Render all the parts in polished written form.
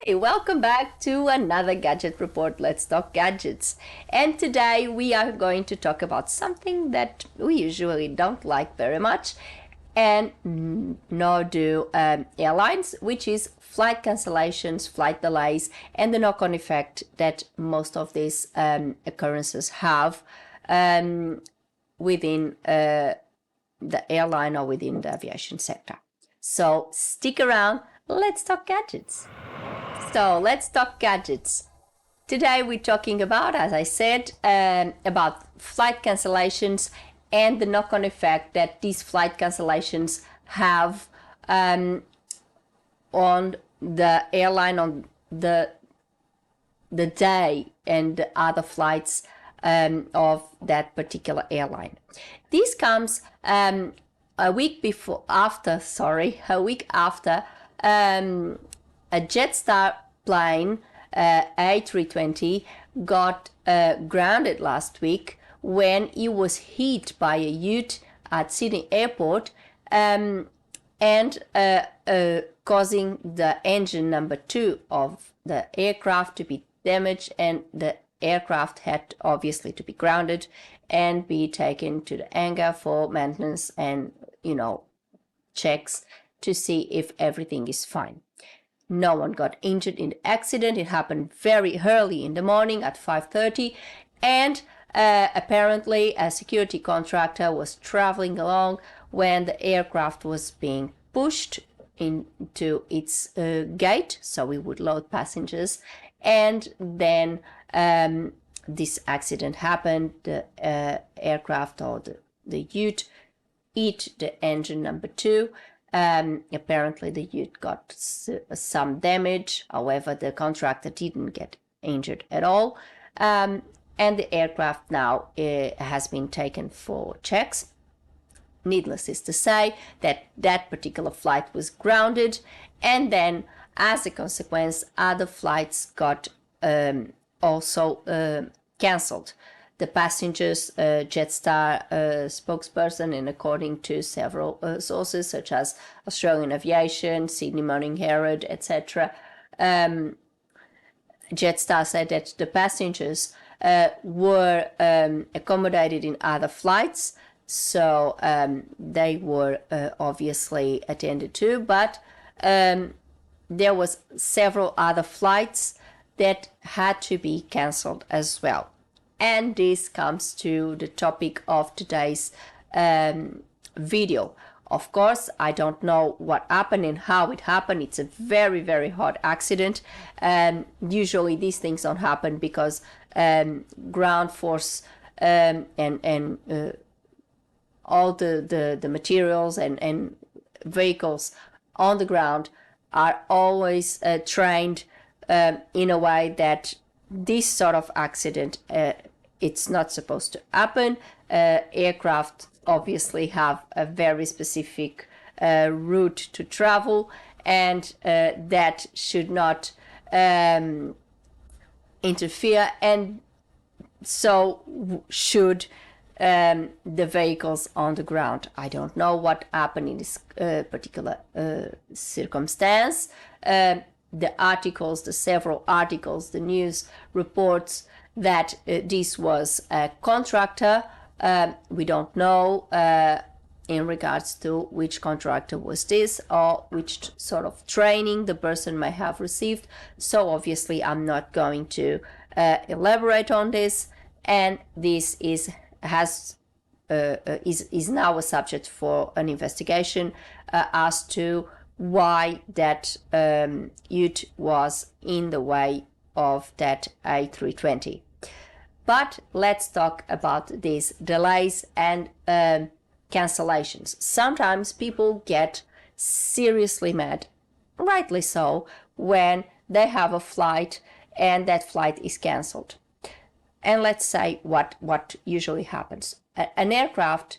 Hey, welcome back to another gadget report. Let's talk gadgets. And today we are going to talk about something that we usually don't like very much, and nor do airlines, which is flight cancellations, flight delays, and the knock-on effect that most of these occurrences have within the airline or within the aviation sector. So stick around. Let's talk gadgets. So let's talk gadgets. Today we're talking about, as I said, about flight cancellations and the knock-on effect that these flight cancellations have on the airline, on the day and the other flights of that particular airline. This comes a week after a Jetstar plane, A320, got grounded last week when it was hit by a ute at Sydney Airport and causing the engine number 2 of the aircraft to be damaged, and the aircraft had obviously to be grounded and be taken to the hangar for maintenance and, checks to see if everything is fine. No one got injured in the accident. It happened very early in the morning at 5:30, and apparently a security contractor was traveling along when the aircraft was being pushed into its gate, so we would load passengers, and then this accident happened. The aircraft, or the ute, hit the engine number 2. Apparently the ute got some damage. However, the contractor didn't get injured at all. And the aircraft now has been taken for checks. Needless is to say that that particular flight was grounded, and then as a consequence, other flights got also cancelled. The passengers, Jetstar spokesperson, and according to several sources such as Australian Aviation, Sydney Morning Herald, etc., Jetstar said that the passengers were accommodated in other flights, so they were obviously attended to, but there was several other flights that had to be cancelled as well. And this comes to the topic of today's video. Of course, I don't know what happened and how it happened. It's a very, very hard accident. Usually these things don't happen because ground force and all the materials and vehicles on the ground are always trained in a way that this sort of accident, it's not supposed to happen. Aircraft obviously have a very specific route to travel, and that should not interfere, and so should the vehicles on the ground. I don't know what happened in this particular circumstance. The several articles, the news reports that this was a contractor. We don't know in regards to which contractor was this or which sort of training the person may have received. So obviously I'm not going to elaborate on this, and this is now a subject for an investigation as to why that ute was in the way of that A320. But let's talk about these delays and cancellations. Sometimes people get seriously mad, rightly so, when they have a flight and that flight is cancelled. And let's say what usually happens. An aircraft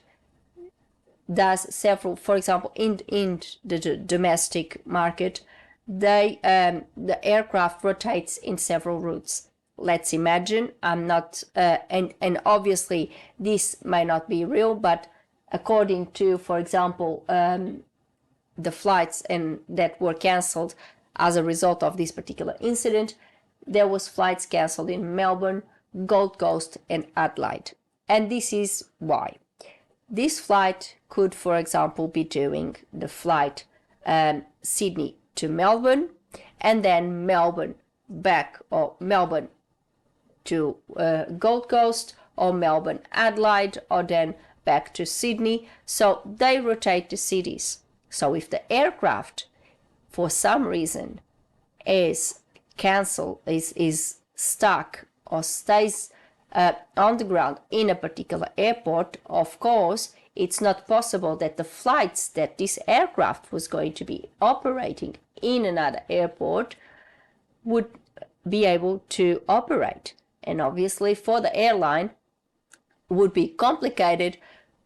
does several, for example, in the domestic market, the aircraft rotates in several routes. Let's imagine, I'm not, and obviously this may not be real, but according to, for example, the flights and that were cancelled, as a result of this particular incident, there was flights cancelled in Melbourne, Gold Coast and Adelaide. And this is why. This flight could, for example, be doing the flight Sydney to Melbourne, and then Melbourne back, or Melbourne to Gold Coast, or Melbourne Adelaide, or then back to Sydney. So they rotate the cities. So if the aircraft for some reason is cancelled, is stuck or stays on the ground in a particular airport, of course it's not possible that the flights that this aircraft was going to be operating in another airport would be able to operate. And obviously for the airline would be complicated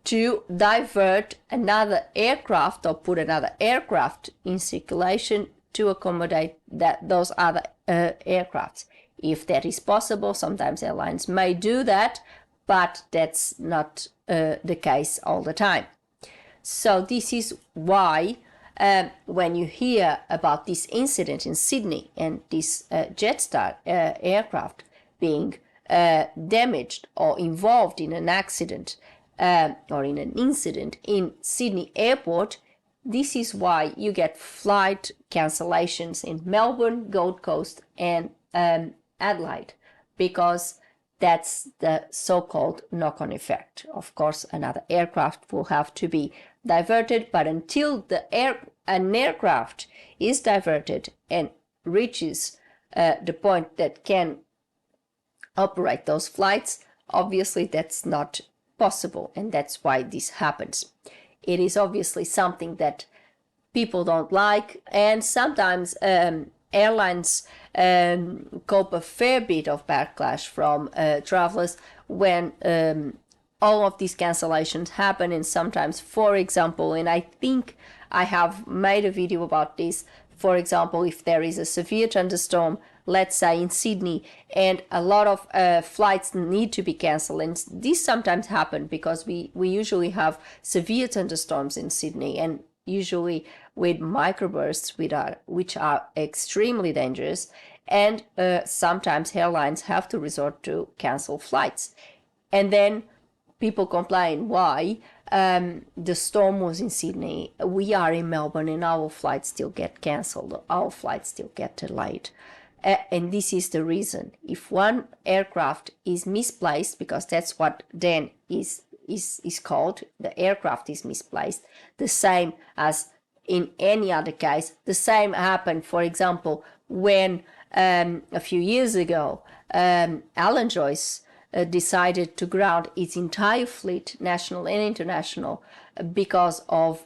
to divert another aircraft or put another aircraft in circulation to accommodate those other aircrafts. If that is possible, sometimes airlines may do that, but that's not the case all the time. So this is why when you hear about this incident in Sydney and this Jetstar aircraft being damaged or involved in an accident or in an incident in Sydney airport, this is why you get flight cancellations in Melbourne, Gold Coast and Adelaide, because that's the so-called knock-on effect. Of course, another aircraft will have to be diverted, but until an aircraft is diverted and reaches the point that can operate those flights, obviously that's not possible, and that's why this happens. It is obviously something that people don't like, and sometimes airlines cope a fair bit of backlash from travelers when all of these cancellations happen. And sometimes, for example, and I think I have made a video about this, for example, if there is a severe thunderstorm, let's say in Sydney, and a lot of flights need to be cancelled, and this sometimes happen because we usually have severe thunderstorms in Sydney, and usually with microbursts which are extremely dangerous, and sometimes airlines have to resort to cancel flights. And then people complain why the storm was in Sydney, we are in Melbourne, and our flights still get cancelled, our flights still get delayed. And this is the reason. If one aircraft is misplaced, because that's what then is called, the aircraft is misplaced, the same as in any other case. The same happened, for example, when a few years ago Alan Joyce decided to ground its entire fleet, national and international, because of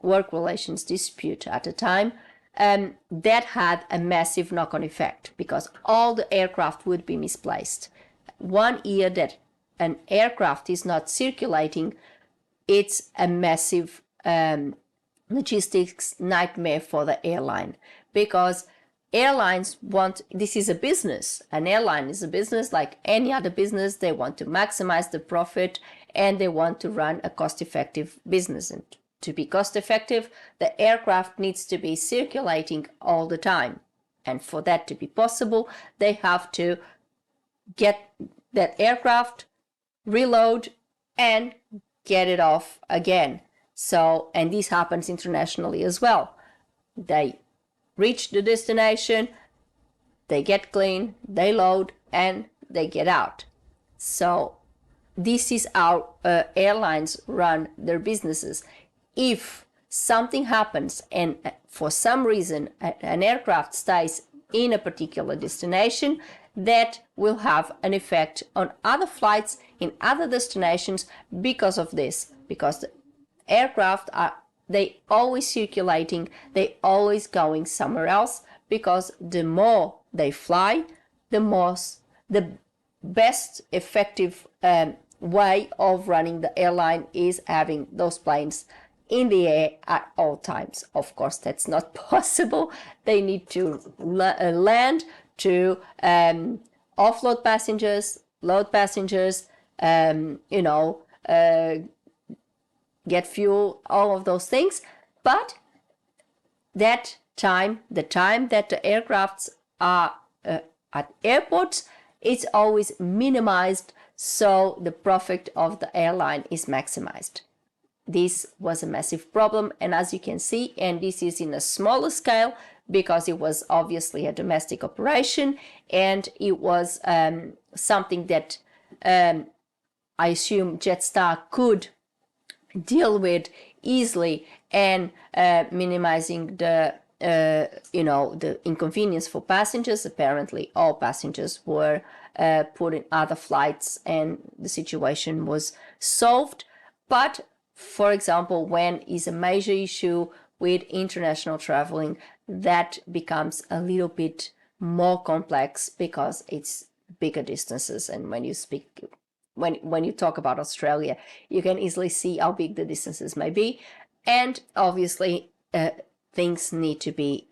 work relations dispute at the time. That had a massive knock-on effect because all the aircraft would be misplaced. 1 year that an aircraft is not circulating, it's a massive logistics nightmare for the airline, because airlines want, this is a business, an airline is a business like any other business. They want to maximize the profit and they want to run a cost-effective business. And to be cost-effective, the aircraft needs to be circulating all the time. And for that to be possible, they have to get that aircraft, reload, and get it off again. So, and this happens internationally as well. They reach the destination, they get clean, they load, and they get out. So this is how airlines run their businesses. If something happens and for some reason an aircraft stays in a particular destination, that will have an effect on other flights in other destinations because of this, because the aircraft are, they always circulating, they always going somewhere else, because the more they fly, the best effective way of running the airline is having those planes in the air at all times. Of course, that's not possible. They need to land, to offload passengers, load passengers, get fuel, all of those things. But that time, the time that the aircrafts are at airports, it's always minimized so the profit of the airline is maximized. This was a massive problem, and as you can see, and this is in a smaller scale because it was obviously a domestic operation, and it was something that I assume Jetstar could deal with easily, and minimizing the the inconvenience for passengers. Apparently all passengers were put in other flights and the situation was solved. But for example, when is a major issue with international traveling, that becomes a little bit more complex because it's bigger distances. And when you talk about Australia, you can easily see how big the distances may be, and obviously things need to be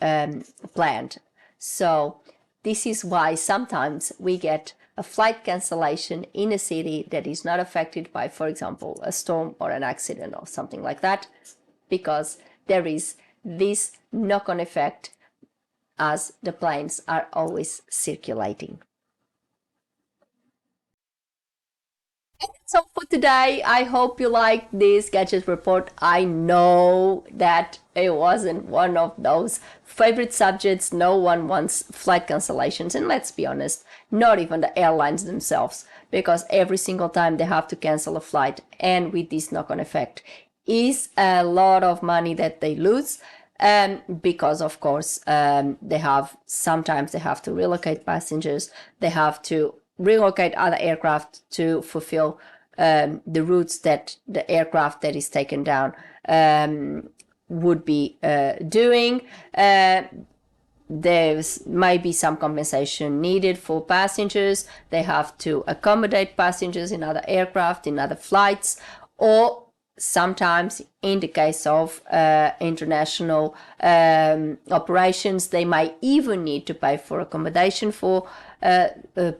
planned. So this is why sometimes we get a flight cancellation in a city that is not affected by, for example, a storm or an accident or something like that, because there is this knock-on effect as the planes are always circulating. So for today, I hope you liked this gadget report. I know that it wasn't one of those favorite subjects. No one wants flight cancellations, and let's be honest, not even the airlines themselves, because every single time they have to cancel a flight, and with this knock-on effect, is a lot of money that they lose. Because of course sometimes they have to relocate passengers, they have to relocate other aircraft to fulfill the routes that the aircraft that is taken down would be doing. There's maybe some compensation needed for passengers. They have to accommodate passengers in other aircraft, in other flights, or sometimes in the case of international operations, they might even need to pay for accommodation for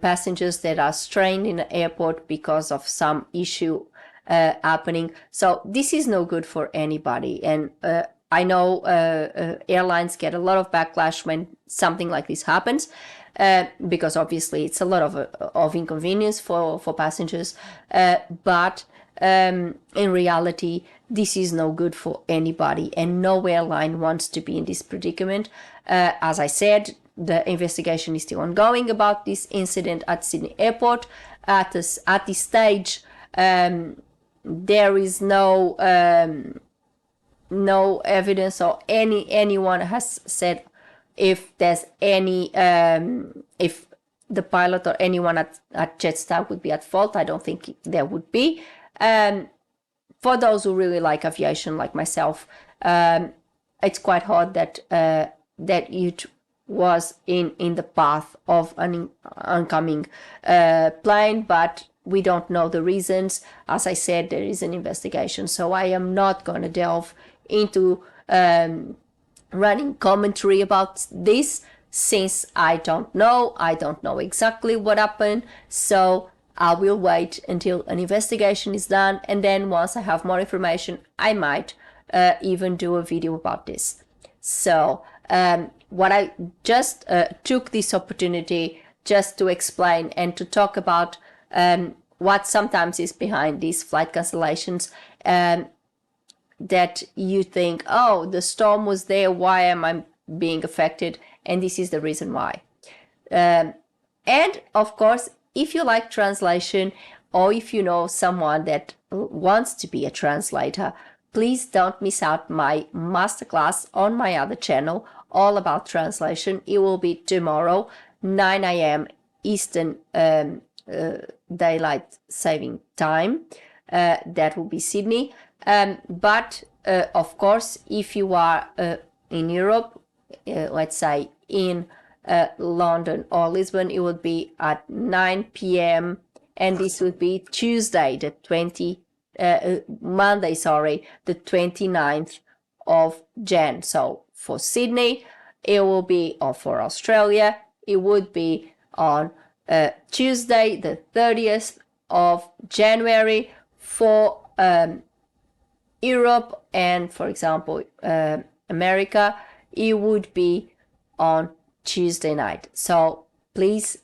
passengers that are strained in the airport because of some issue happening. So this is no good for anybody, and I know airlines get a lot of backlash when something like this happens, because obviously it's a lot of inconvenience for passengers, but in reality this is no good for anybody, and no airline wants to be in this predicament. As I said, the investigation is still ongoing about this incident at Sydney Airport. At this stage, there is no evidence, or anyone has said if there's any if the pilot or anyone at Jetstar would be at fault. I don't think there would be. For those who really like aviation, like myself, it's quite hard that it was in the path of an oncoming plane, but we don't know the reasons. As I said, there is an investigation, so I am not going to delve into running commentary about this, since I don't know exactly what happened. So I will wait until an investigation is done, and then once I have more information, I might even do a video about this. So what I just took this opportunity just to explain and to talk about what sometimes is behind these flight cancellations, that you think, oh, the storm was there, why am I being affected? And this is the reason why. And of course, if you like translation, or if you know someone that wants to be a translator, please don't miss out my masterclass on my other channel all about translation. It will be tomorrow, 9 a.m. Eastern Daylight Saving Time. That will be Sydney. But of course, if you are in Europe, let's say in London or Lisbon, it would be at 9 p.m. and this would be Tuesday, the 29th of Jan. So for Sydney, it will be, or for Australia, it would be on Tuesday, the 30th of January. For Europe and, for example, America, it would be on Tuesday night. So please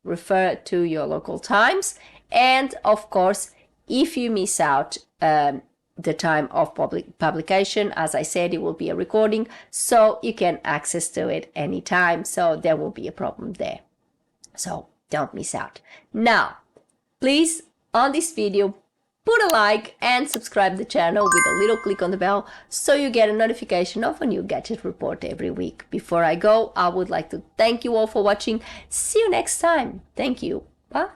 refer to your local times. And of course, if you miss out the time of publication, as I said, it will be a recording, so you can access to it anytime. So there will be a problem there. So don't miss out. Now, please, on this video, put a like and subscribe the channel with a little click on the bell so you get a notification of a new gadget report every week. Before I go, I would like to thank you all for watching. See you next time. Thank you. Bye.